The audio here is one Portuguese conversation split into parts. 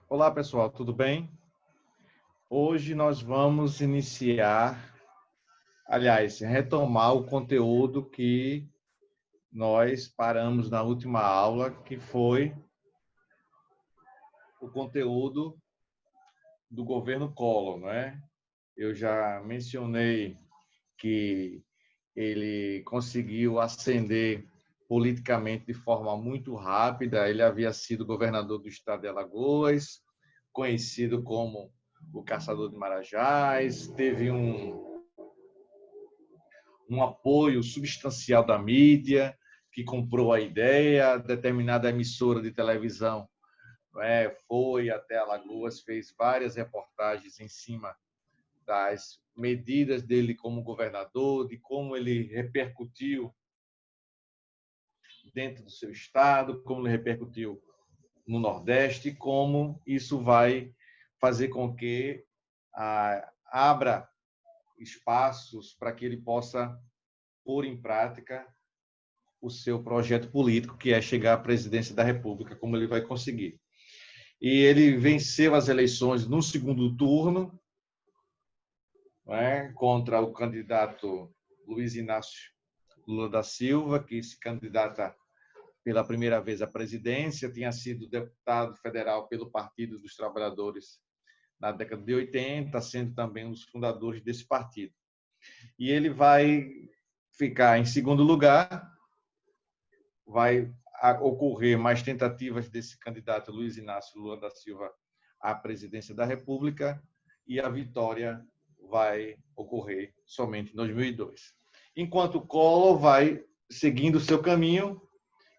Olá, pessoal, tudo bem? Hoje nós vamos retomar o conteúdo que nós paramos na última aula, que foi o conteúdo do governo Collor, não é? Eu já mencionei que ele conseguiu ascender politicamente de forma muito rápida. Ele havia sido governador do estado de Alagoas, conhecido como o Caçador de Marajás, teve um apoio substancial da mídia, que comprou a ideia, determinada emissora de televisão foi até Alagoas, fez várias reportagens em cima das medidas dele como governador, de como ele repercutiu dentro do seu estado, como ele repercutiu no Nordeste, como isso vai fazer com que abra espaços para que ele possa pôr em prática o seu projeto político, que é chegar à presidência da República, como ele vai conseguir. E ele venceu as eleições no segundo turno, contra o candidato Luiz Inácio Lula da Silva, que se candidata pela primeira vez à presidência, tinha sido deputado federal pelo Partido dos Trabalhadores na década de 80, sendo também um dos fundadores desse partido. E ele vai ficar em segundo lugar, vai ocorrer mais tentativas desse candidato Luiz Inácio Lula da Silva à presidência da República e a vitória vai ocorrer somente em 2002. Enquanto Collor vai seguindo o seu caminho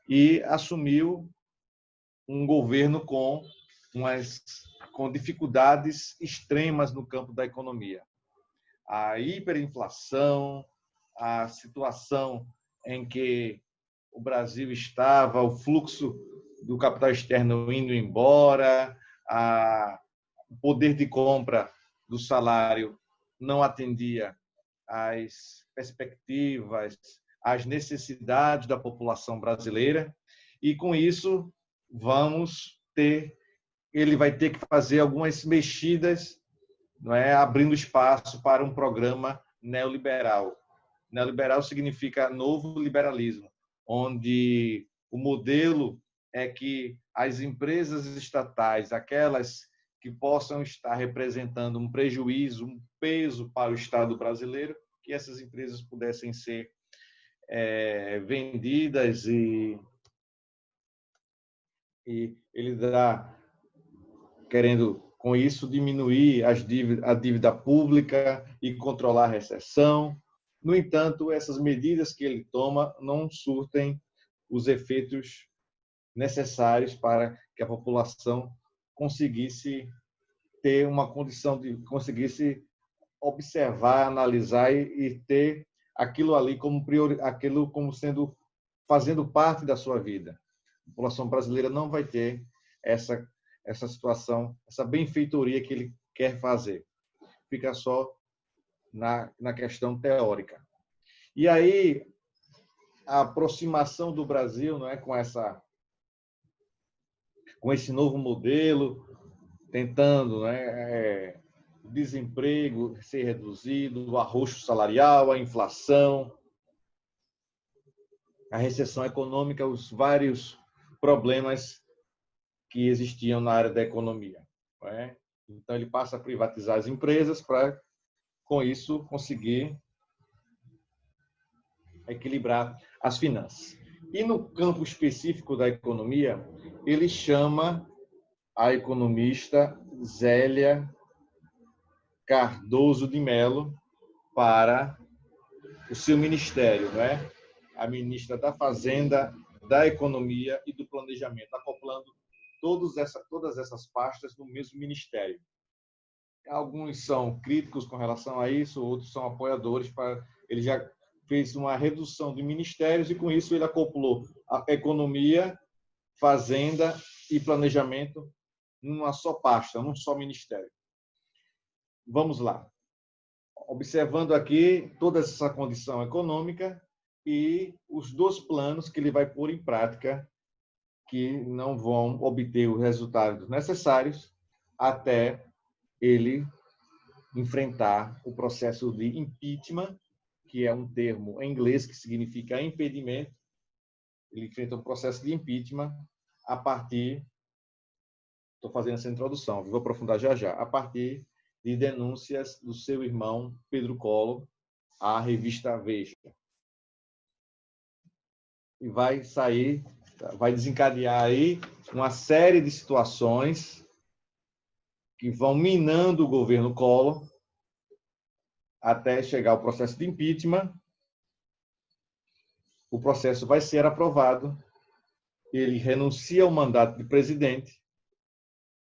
e assumiu um governo com dificuldades extremas no campo da economia. A hiperinflação, a situação em que o Brasil estava, o fluxo do capital externo indo embora, o poder de compra do salário não atendia às perspectivas, às necessidades da população brasileira, e com isso ele vai ter que fazer algumas mexidas, abrindo espaço para um programa neoliberal. Neoliberal significa novo liberalismo, onde o modelo é que as empresas estatais, aquelas que possam estar representando um prejuízo, um peso para o Estado brasileiro, que essas empresas pudessem ser vendidas e ele está querendo, com isso, diminuir a dívida pública e controlar a recessão. No entanto, essas medidas que ele toma não surtem os efeitos necessários para que a população conseguisse ter uma condição de conseguisse observar, analisar e ter aquilo ali aquilo como sendo fazendo parte da sua vida. A população brasileira não vai ter essa situação, essa benfeitoria que ele quer fazer. Fica só na questão teórica. E aí, a aproximação do Brasil, com esse novo modelo, tentando o desemprego ser reduzido, o arroxo salarial, a inflação, a recessão econômica, os vários problemas que existiam na área da economia. Então, ele passa a privatizar as empresas para, com isso, conseguir equilibrar as finanças. E no campo específico da economia, ele chama a economista Zélia Cardoso de Mello para o seu ministério, a ministra da Fazenda, da Economia e do Planejamento, acoplando todas essas pastas no mesmo ministério. Alguns são críticos com relação a isso, outros são apoiadores. Ele já fez uma redução de ministérios e, com isso, ele acoplou a Economia, Fazenda e Planejamento numa só pasta, num só ministério. Vamos lá. Observando aqui toda essa condição econômica e os dois planos que ele vai pôr em prática, que não vão obter os resultados necessários até ele enfrentar o processo de impeachment, que é um termo em inglês que significa impedimento. Ele enfrenta um processo de impeachment a partir, estou fazendo essa introdução, vou aprofundar já já, a partir de denúncias do seu irmão Pedro Collor à revista Veja. E vai desencadear aí uma série de situações que vão minando o governo Collor até chegar ao processo de impeachment. O processo vai ser aprovado, ele renuncia ao mandato de presidente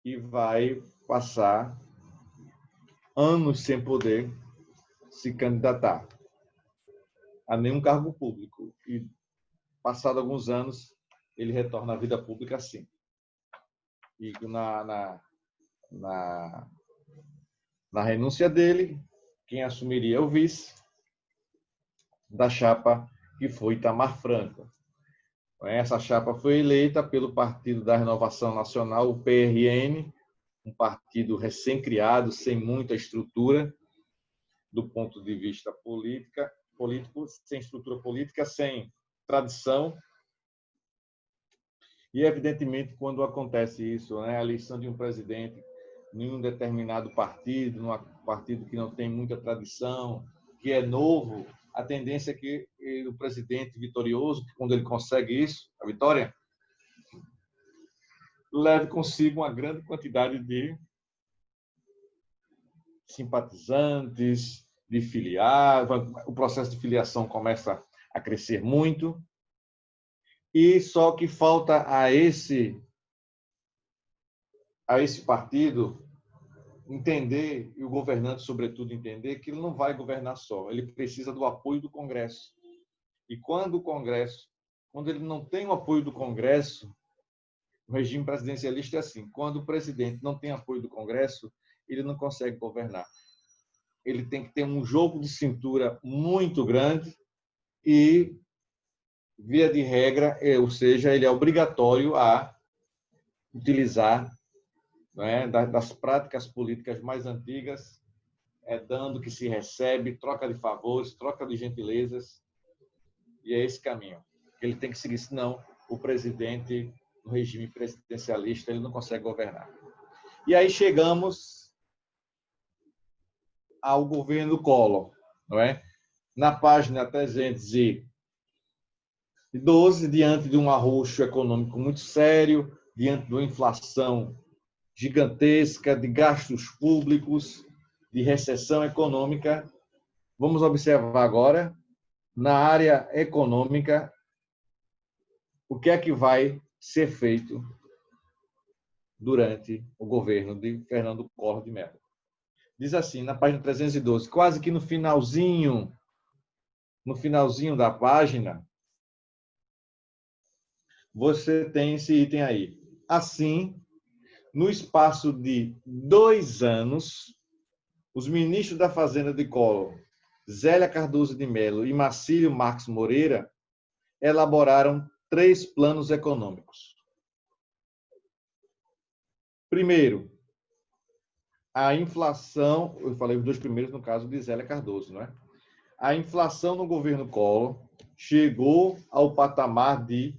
e vai passar anos sem poder se candidatar a nenhum cargo público. E, passado alguns anos, ele retorna à vida pública sim. E na renúncia dele, quem assumiria é o vice da chapa que foi Itamar Franco. Essa chapa foi eleita pelo Partido da Renovação Nacional, o PRN, um partido recém-criado, sem muita estrutura do ponto de vista político, sem estrutura política, sem tradição. E, evidentemente, quando acontece isso, a eleição de um presidente em um determinado partido, num partido que não tem muita tradição, que é novo, a tendência é que o presidente vitorioso, quando ele consegue isso, a vitória, leve consigo uma grande quantidade de simpatizantes, de filiados, o processo de filiação começa a crescer muito, e só que falta a esse partido entender, e o governante, sobretudo, entender que ele não vai governar só, ele precisa do apoio do Congresso. E quando ele não tem o apoio do Congresso, o regime presidencialista é assim, quando o presidente não tem apoio do Congresso, ele não consegue governar. Ele tem que ter um jogo de cintura muito grande e, via de regra, ou seja, ele é obrigatório a utilizar, das práticas políticas mais antigas, dando que se recebe, troca de favores, troca de gentilezas, e é esse caminho que ele tem que seguir, senão o presidente, no regime presidencialista, ele não consegue governar. E aí chegamos ao governo Collor, não é? Na página 312, diante de um arroxo econômico muito sério, diante de uma inflação gigantesca, de gastos públicos, de recessão econômica, vamos observar agora, na área econômica, o que é que vai ser feito durante o governo de Fernando Collor de Mello. Diz assim, na página 312, quase que no finalzinho da página, você tem esse item aí. Assim, no espaço de 2 anos, os ministros da Fazenda de Collor, Zélia Cardoso de Mello e Marcílio Marques Moreira, elaboraram 3 planos econômicos. Primeiro, a inflação, eu falei os 2 primeiros no caso de Zélia Cardoso, não é? A inflação no governo Collor chegou ao patamar de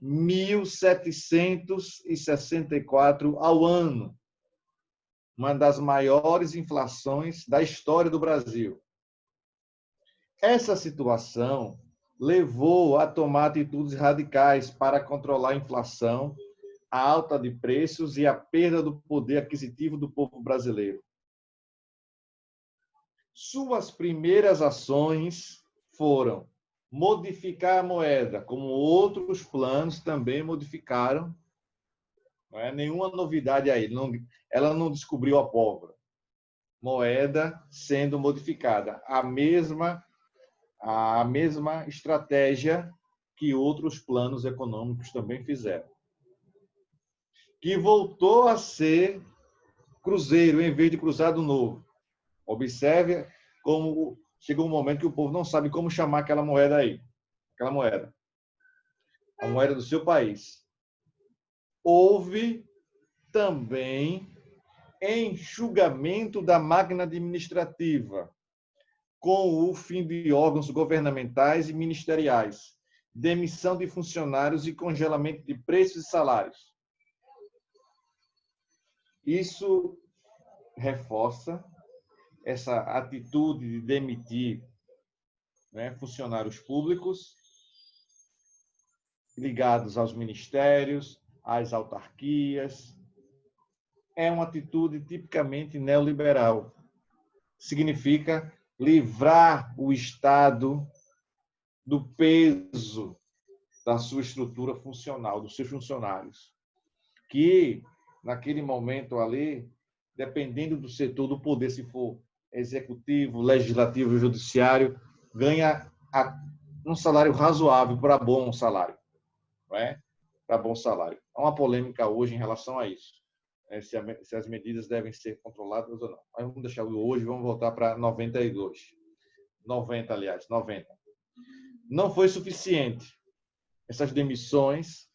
1.764 ao ano, uma das maiores inflações da história do Brasil. Essa situação levou a tomar atitudes radicais para controlar a inflação, a alta de preços e a perda do poder aquisitivo do povo brasileiro. Suas primeiras ações foram modificar a moeda, como outros planos também modificaram. Não é nenhuma novidade aí, ela não descobriu a pólvora. Moeda sendo modificada, a mesma estratégia que outros planos econômicos também fizeram. Que voltou a ser cruzeiro em vez de cruzado novo. Observe como chegou um momento que o povo não sabe como chamar aquela moeda aí. Aquela moeda. A moeda do seu país. Houve também enxugamento da máquina administrativa, com o fim de órgãos governamentais e ministeriais, demissão de funcionários e congelamento de preços e salários. Isso reforça essa atitude de demitir, né, funcionários públicos ligados aos ministérios, às autarquias. É uma atitude tipicamente neoliberal. Significa livrar o Estado do peso da sua estrutura funcional, dos seus funcionários, que, naquele momento ali, dependendo do setor do poder, se for executivo, legislativo, judiciário, ganha um salário razoável para bom salário, não é? Para bom salário. Há uma polêmica hoje em relação a isso, né? Se as medidas devem ser controladas ou não. Mas vamos deixar hoje, vamos voltar para 92. 90, aliás, 90. Não foi suficiente essas demissões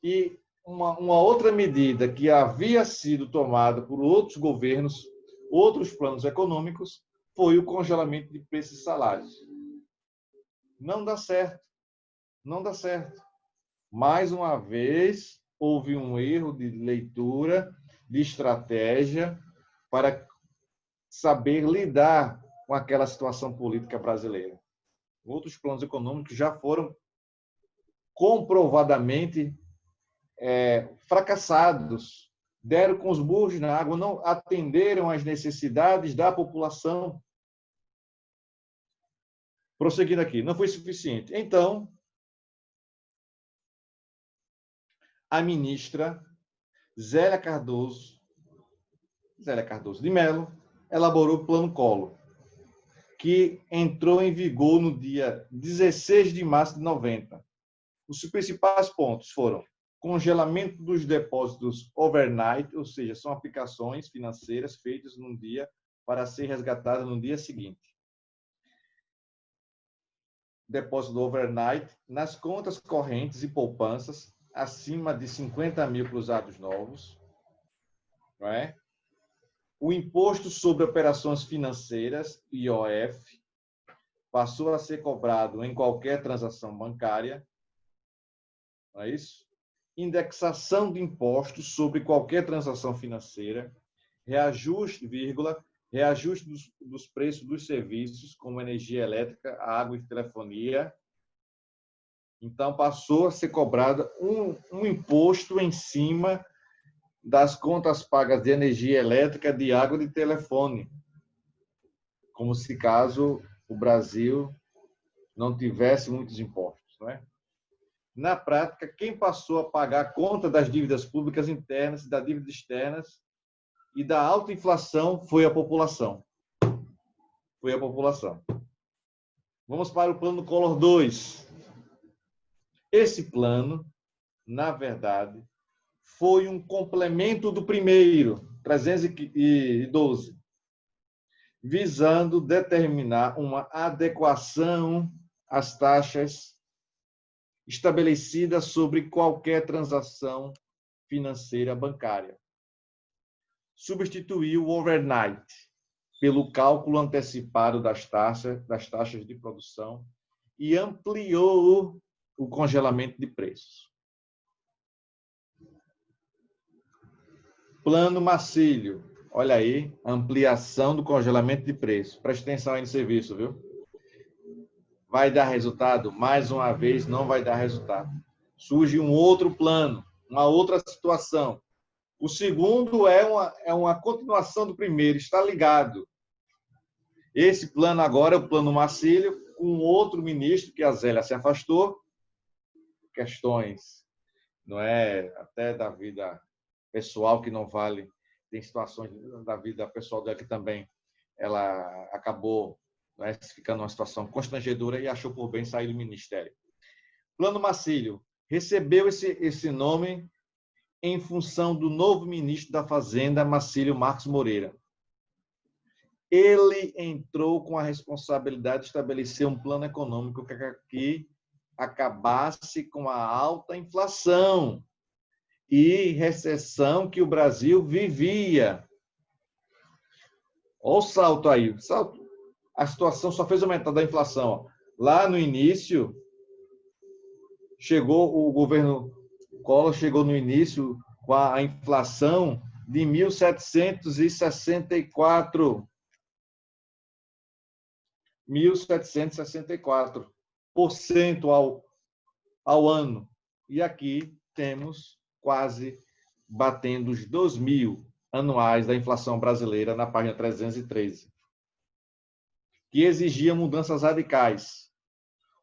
e uma outra medida que havia sido tomada por outros governos, outros planos econômicos, foi o congelamento de preços e salários. Não dá certo. Não dá certo. Mais uma vez, houve um erro de leitura, de estratégia, para saber lidar com aquela situação política brasileira. Outros planos econômicos já foram comprovadamente fracassados, deram com os burros na água, não atenderam às necessidades da população. Prosseguindo aqui, não foi suficiente. Então, a ministra Zélia Cardoso de Mello elaborou o Plano Collor, que entrou em vigor no dia 16 de março de 90. Os principais pontos foram congelamento dos depósitos overnight, ou seja, são aplicações financeiras feitas num dia para ser resgatadas no dia seguinte. Depósito overnight nas contas correntes e poupanças acima de 50 mil cruzados novos, não é? O imposto sobre operações financeiras, IOF, passou a ser cobrado em qualquer transação bancária, não é isso? Indexação de impostos sobre qualquer transação financeira, reajuste dos preços dos serviços, como energia elétrica, água e telefonia. Então, passou a ser cobrado um imposto em cima das contas pagas de energia elétrica, de água e de telefone, como se caso o Brasil não tivesse muitos impostos, não é? Na prática, quem passou a pagar a conta das dívidas públicas internas e das dívidas externas e da alta inflação foi a população. Foi a população. Vamos para o Plano Collor 2. Esse plano, na verdade, foi um complemento do primeiro, 312, visando determinar uma adequação às taxas estabelecida sobre qualquer transação financeira bancária. Substituiu o overnight pelo cálculo antecipado das taxas de produção e ampliou o congelamento de preços. Plano Marcílio. Olha aí, ampliação do congelamento de preços. Preste atenção aí no serviço, viu? Vai dar resultado? Mais uma vez, não vai dar resultado. Surge um outro plano, uma outra situação. O segundo é uma continuação do primeiro, está ligado. Esse plano agora é o Plano Marcílio, com outro ministro, que a Zélia se afastou, questões, não é, até da vida pessoal que não vale, tem situações da vida pessoal dela que também ela acabou, não é, ficando numa situação constrangedora e achou por bem sair do ministério. Plano Marcílio recebeu esse nome em função do novo ministro da Fazenda, Marcílio Marcos Moreira. Ele entrou com a responsabilidade de estabelecer um plano econômico que acabasse com a alta inflação e recessão que o Brasil vivia. Olha o salto aí. O salto. A situação só fez aumentar da inflação. Ó. Lá no início, o governo Collor chegou no início com a inflação de 1.764%. 1.764% ao ano. E aqui temos quase batendo os 2.000 anuais da inflação brasileira na página 313, que exigia mudanças radicais.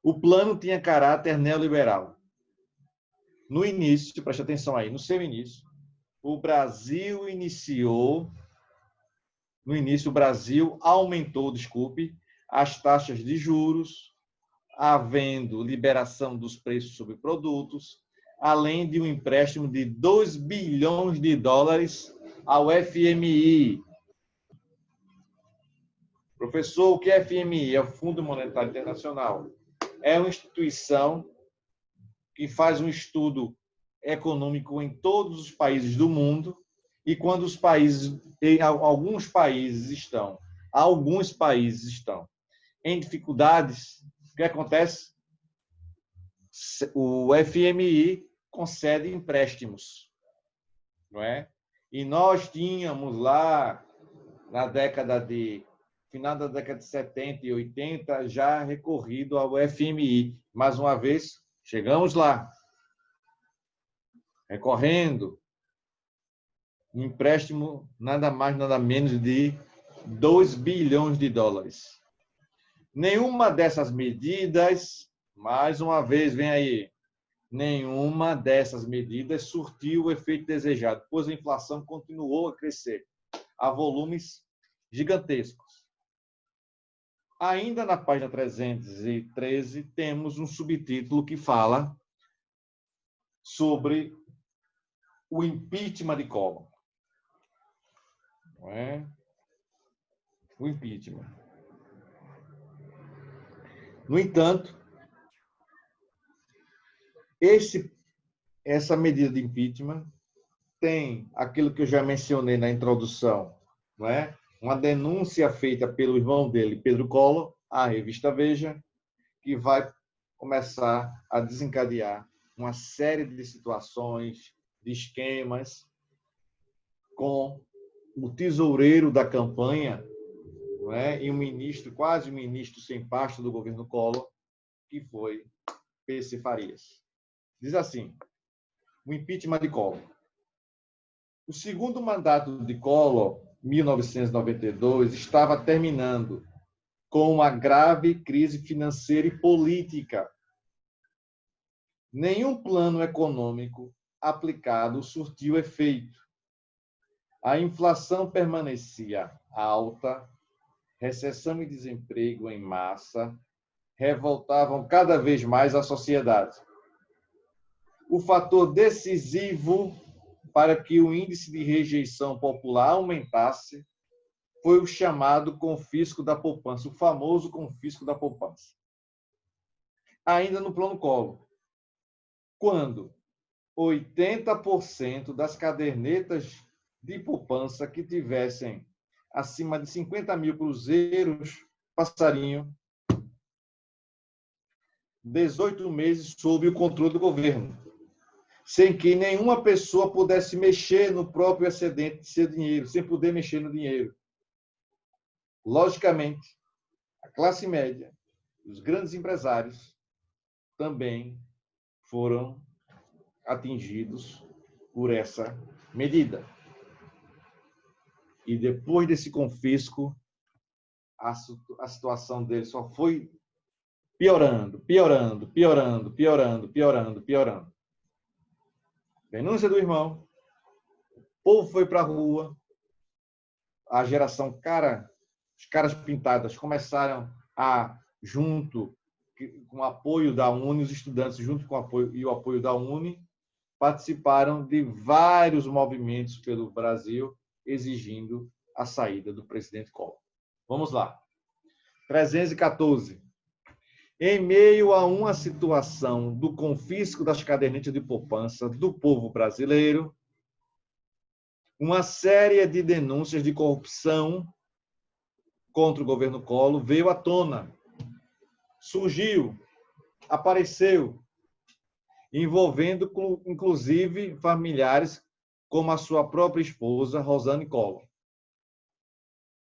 O plano tinha caráter neoliberal. No início, preste atenção aí, no seu início, o Brasil aumentou, as taxas de juros, havendo liberação dos preços sobre produtos, além de um empréstimo de 2 bilhões de dólares ao FMI. Professor, o que é FMI? É o Fundo Monetário Internacional. É uma instituição que faz um estudo econômico em todos os países do mundo, e quando alguns países estão em dificuldades, o que acontece? O FMI concede empréstimos, não é? E nós tínhamos lá final da década de 70 e 80 já recorrido ao FMI. Mais uma vez, chegamos lá, recorrendo um empréstimo nada mais, nada menos de 2 bilhões de dólares. Nenhuma dessas medidas, mais uma vez, vem aí, nenhuma dessas medidas surtiu o efeito desejado, pois a inflação continuou a crescer a volumes gigantescos. Ainda na página 313, temos um subtítulo que fala sobre o impeachment de Collor. Não é? O impeachment. No entanto, essa medida de impeachment tem aquilo que eu já mencionei na introdução, não é? Uma denúncia feita pelo irmão dele, Pedro Collor, à revista Veja, que vai começar a desencadear uma série de situações, de esquemas, com o tesoureiro da campanha, não é? E um ministro, quase um ministro sem pasta do governo Collor, que foi PC Farias. Diz assim, o impeachment de Collor. O segundo mandato de Collor, 1992, estava terminando com uma grave crise financeira e política. Nenhum plano econômico aplicado surtiu efeito. A inflação permanecia alta, recessão e desemprego em massa revoltavam cada vez mais a sociedade. O fator decisivo para que o índice de rejeição popular aumentasse foi o chamado confisco da poupança, o famoso confisco da poupança. Ainda no plano Collor, quando 80% das cadernetas de poupança que tivessem acima de 50 mil cruzeiros passariam 18 meses sob o controle do governo, sem que nenhuma pessoa pudesse mexer no próprio excedente de seu dinheiro, sem poder mexer no dinheiro. Logicamente, a classe média, os grandes empresários, também foram atingidos por essa medida. E depois desse confisco, a situação deles só foi piorando. Denúncia do irmão, o povo foi para a rua, a geração os caras pintadas começaram a, junto com o apoio da UNE, os estudantes, junto com o apoio da UNE, participaram de vários movimentos pelo Brasil, exigindo a saída do presidente Collor. Vamos lá. 314. Em meio a uma situação do confisco das cadernetas de poupança do povo brasileiro, uma série de denúncias de corrupção contra o governo Collor veio à tona, surgiu, apareceu, envolvendo, inclusive, familiares como a sua própria esposa, Rosane Collor.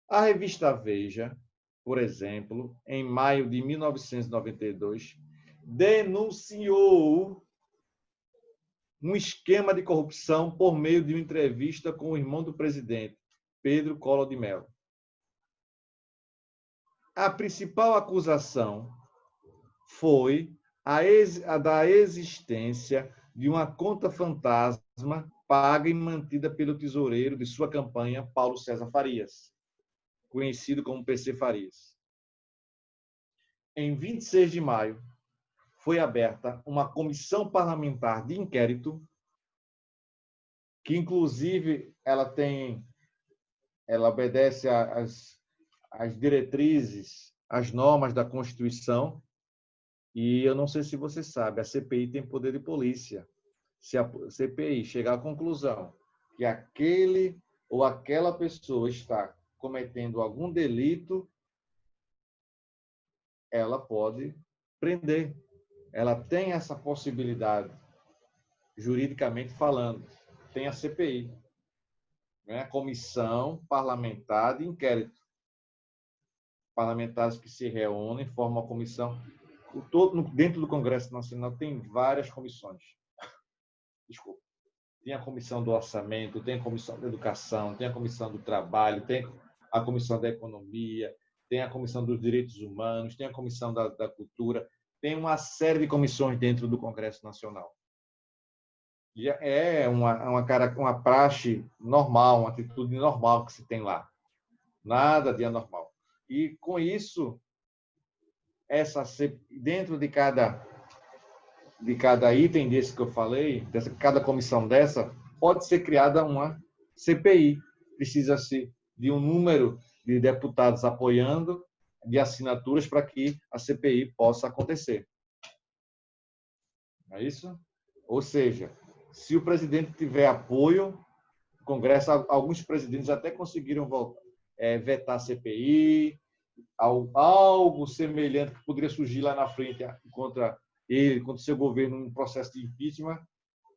A revista Veja, por exemplo, em maio de 1992, denunciou um esquema de corrupção por meio de uma entrevista com o irmão do presidente, Pedro Collor de Mello. A principal acusação foi a da existência de uma conta fantasma paga e mantida pelo tesoureiro de sua campanha, Paulo César Farias, conhecido como PC Farias. Em 26 de maio, foi aberta uma comissão parlamentar de inquérito, que, inclusive, ela obedece às diretrizes, às normas da Constituição, e eu não sei se você sabe, a CPI tem poder de polícia. Se a CPI chegar à conclusão que aquele ou aquela pessoa está cometendo algum delito, ela pode prender. Ela tem essa possibilidade, juridicamente falando. Tem a CPI, né? A Comissão Parlamentar de Inquérito. Parlamentares que se reúnem, formam uma comissão. Dentro do Congresso Nacional tem várias comissões. Desculpa. Tem a Comissão do Orçamento, tem a Comissão da Educação, tem a Comissão do Trabalho, tem a Comissão da Economia, tem a Comissão dos Direitos Humanos, tem a Comissão da Cultura, tem uma série de comissões dentro do Congresso Nacional. E é uma praxe normal, uma atitude normal que se tem lá. Nada de anormal. E, com isso, dentro de cada item desse que eu falei, cada comissão dessa, pode ser criada uma CPI. Precisa-se de um número de deputados apoiando, de assinaturas para que a CPI possa acontecer. Não é isso? Ou seja, se o presidente tiver apoio, o Congresso, alguns presidentes até conseguiram vetar a CPI, algo semelhante que poderia surgir lá na frente contra ele, contra o seu governo, num processo de impeachment,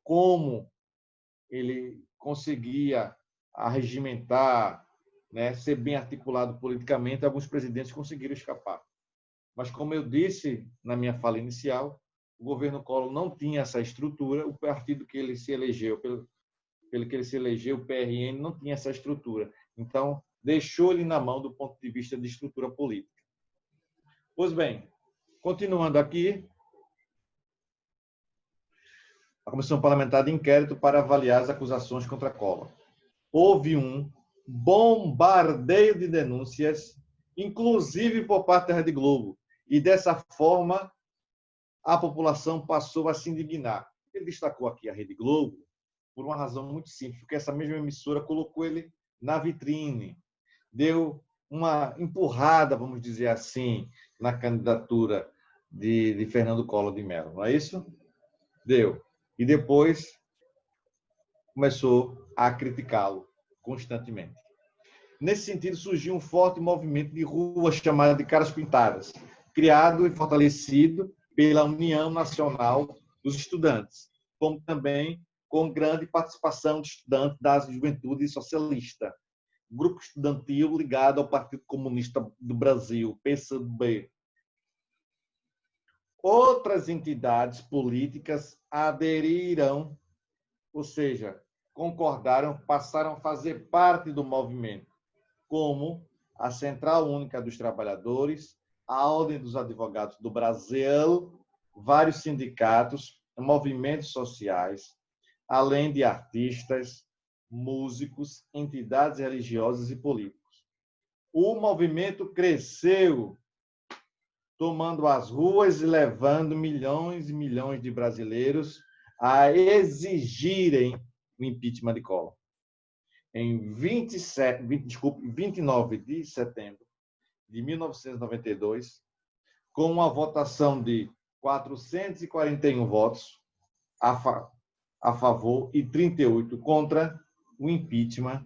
como ele conseguia arregimentar, né, ser bem articulado politicamente, alguns presidentes conseguiram escapar. Mas, como eu disse na minha fala inicial, o governo Collor não tinha essa estrutura, o partido que ele se elegeu, pelo que ele se elegeu, o PRN, não tinha essa estrutura. Então, deixou ele na mão do ponto de vista de estrutura política. Pois bem, continuando aqui, a Comissão Parlamentar de Inquérito para avaliar as acusações contra Collor. Houve um bombardeio de denúncias, inclusive por parte da Rede Globo, e dessa forma a população passou a se indignar. Ele destacou aqui a Rede Globo por uma razão muito simples, porque essa mesma emissora colocou ele na vitrine, deu uma empurrada, vamos dizer assim, na candidatura de Fernando Collor de Mello, não é isso? Deu. E depois começou a criticá-lo constantemente. Nesse sentido, surgiu um forte movimento de rua chamado de Caras Pintadas, criado e fortalecido pela União Nacional dos Estudantes, como também com grande participação de estudantes da Juventude Socialista, grupo estudantil ligado ao Partido Comunista do Brasil, PCdoB. Outras entidades políticas aderiram, ou seja, concordaram, passaram a fazer parte do movimento, como a Central Única dos Trabalhadores, a Ordem dos Advogados do Brasil, vários sindicatos, movimentos sociais, além de artistas, músicos, entidades religiosas e políticos. O movimento cresceu, tomando as ruas e levando milhões e milhões de brasileiros a exigirem o impeachment de Collor. Em 29 de setembro de 1992, com uma votação de 441 votos a favor e 38 contra, o impeachment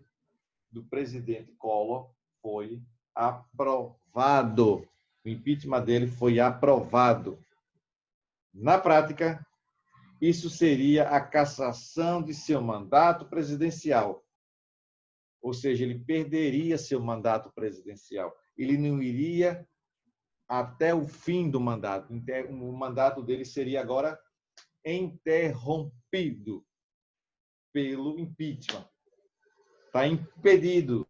do presidente Collor foi aprovado. O impeachment dele foi aprovado. Na prática, isso seria a cassação de seu mandato presidencial. Ou seja, ele perderia seu mandato presidencial. Ele não iria até o fim do mandato. O mandato dele seria agora interrompido pelo impeachment. Está impedido.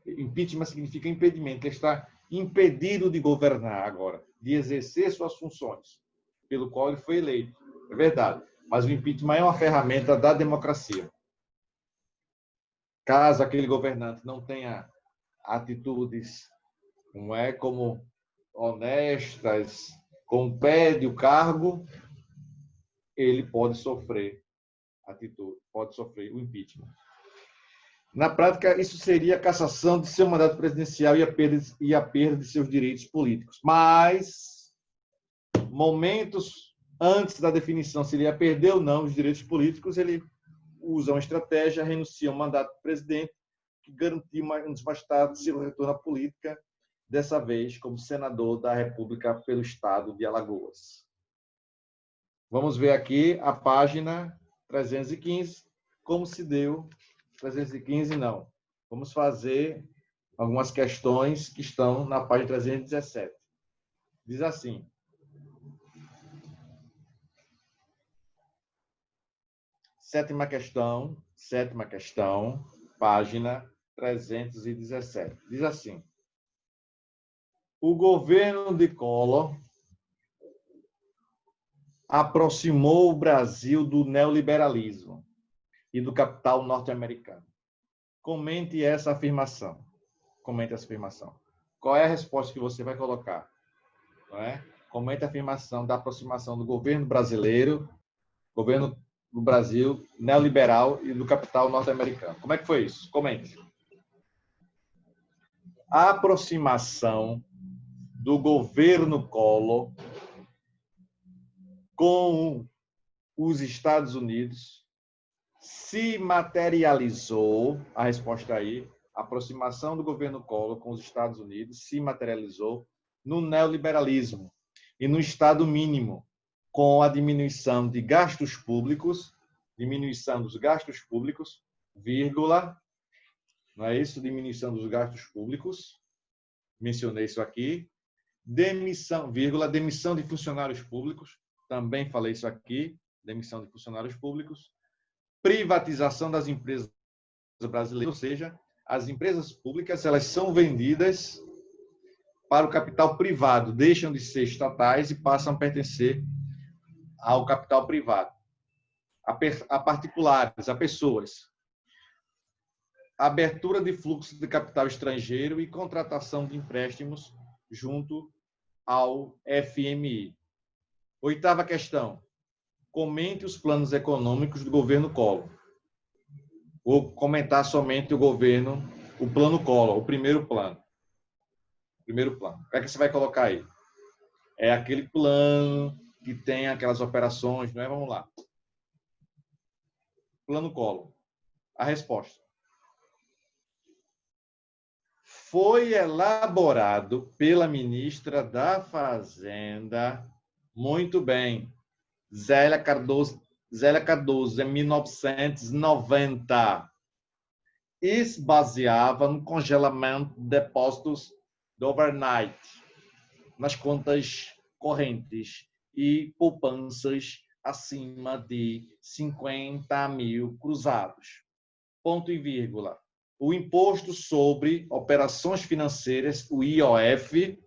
Impeachment significa impedimento. Ele está impedido de governar agora, de exercer suas funções, pelo qual ele foi eleito. É verdade. Mas o impeachment é uma ferramenta da democracia. Caso aquele governante não tenha atitudes como honestas, compede o cargo, ele pode sofrer o impeachment. Na prática, isso seria a cassação de seu mandato presidencial e a perda de seus direitos políticos. Mas, momentos antes da definição se ele ia perder ou não os direitos políticos, ele usa uma estratégia, renuncia ao mandato do presidente, que garantiu mais tarde seu retorno à política, dessa vez como senador da República pelo estado de Alagoas. Vamos ver aqui a página 315, como se deu. 315 não. Vamos fazer algumas questões que estão na página 317. Diz assim: sétima questão, página 317. Diz assim: o governo de Collor aproximou o Brasil do neoliberalismo e do capital norte-americano. Comente essa afirmação. Qual é a resposta que você vai colocar? Não é? Comente a afirmação da aproximação do governo brasileiro, governo do Brasil, neoliberal e do capital norte-americano. Como é que foi isso? Comente. A aproximação do governo Collor com os Estados Unidos se materializou, a resposta aí, a aproximação do governo Collor com os Estados Unidos se materializou no neoliberalismo e no Estado mínimo, com a diminuição de gastos públicos, diminuição dos gastos públicos, vírgula, não é isso? Diminuição dos gastos públicos, mencionei isso aqui, demissão, vírgula, demissão de funcionários públicos, também falei isso aqui, demissão de funcionários públicos, privatização das empresas brasileiras, ou seja, as empresas públicas elas são vendidas para o capital privado, deixam de ser estatais e passam a pertencer ao capital privado, a particulares, a pessoas. Abertura de fluxo de capital estrangeiro e contratação de empréstimos junto ao FMI. Oitava questão. Comente os planos econômicos do governo Collor. Vou comentar somente o plano Collor, o primeiro plano. O que é que você vai colocar aí? É aquele plano que tem aquelas operações, não é? Vamos lá. Plano Collor. A resposta. Foi elaborado pela ministra da Fazenda, muito bem, Zélia Cardoso, em 1990. E se baseava no congelamento de depósitos do overnight, nas contas correntes e poupanças acima de 50 mil cruzados. Ponto e vírgula. O imposto sobre operações financeiras, o IOF,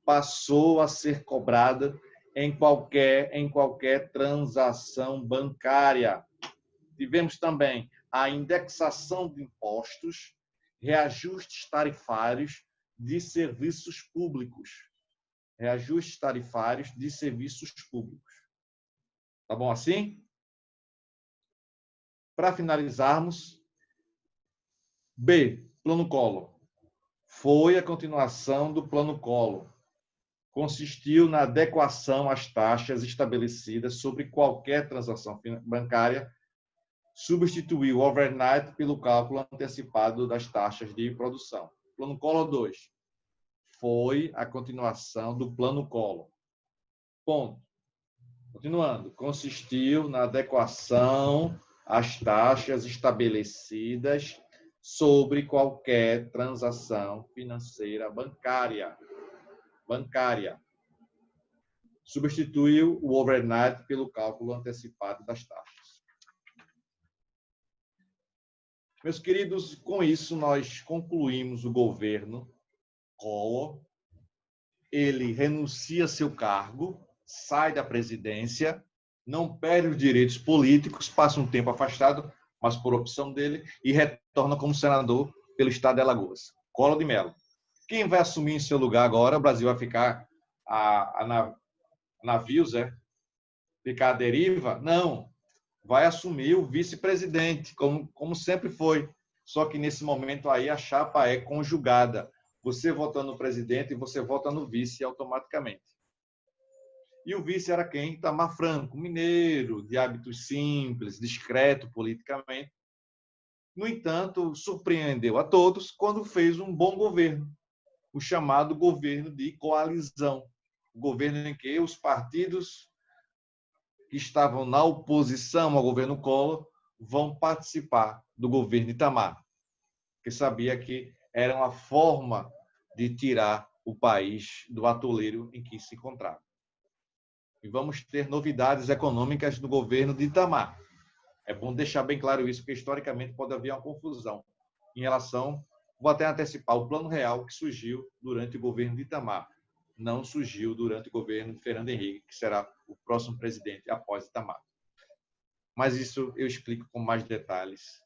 passou a ser cobrado em qualquer transação bancária. Tivemos também a indexação de impostos, reajustes tarifários de serviços públicos. Tá bom assim? Para finalizarmos, B, Plano Collor. Foi a continuação do Plano Collor. Consistiu na adequação às taxas estabelecidas sobre qualquer transação bancária substituiu o overnight pelo cálculo antecipado das taxas de produção. Plano Collor 2 foi a continuação do Plano Collor. Ponto. Continuando, consistiu na adequação às taxas estabelecidas sobre qualquer transação financeira bancária. Substituiu o overnight pelo cálculo antecipado das taxas. Meus queridos, com isso nós concluímos o governo Collor. Ele renuncia seu cargo, sai da presidência, não perde os direitos políticos, passa um tempo afastado, mas por opção dele, e retorna como senador pelo estado de Alagoas. Collor de Mello. Quem vai assumir em seu lugar agora? O Brasil vai ficar a navios, ficar à deriva? Não. Vai assumir o vice-presidente, como sempre foi. Só que nesse momento aí a chapa é conjugada. Você vota no presidente e você vota no vice automaticamente. E o vice era quem? Itamar Franco, mineiro, de hábitos simples, discreto politicamente. No entanto, surpreendeu a todos quando fez um bom governo, o chamado governo de coalizão. O governo em que os partidos que estavam na oposição ao governo Collor vão participar do governo Itamar, que sabia que era uma forma de tirar o país do atoleiro em que se encontrava. E vamos ter novidades econômicas no governo de Itamar. É bom deixar bem claro isso, porque historicamente pode haver uma confusão em relação, vou até antecipar, o Plano Real que surgiu durante o governo de Itamar. Não surgiu durante o governo de Fernando Henrique, que será o próximo presidente após Itamar. Mas isso eu explico com mais detalhes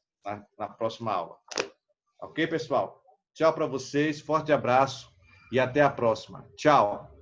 na próxima aula. Ok, pessoal? Tchau para vocês, forte abraço e até a próxima. Tchau!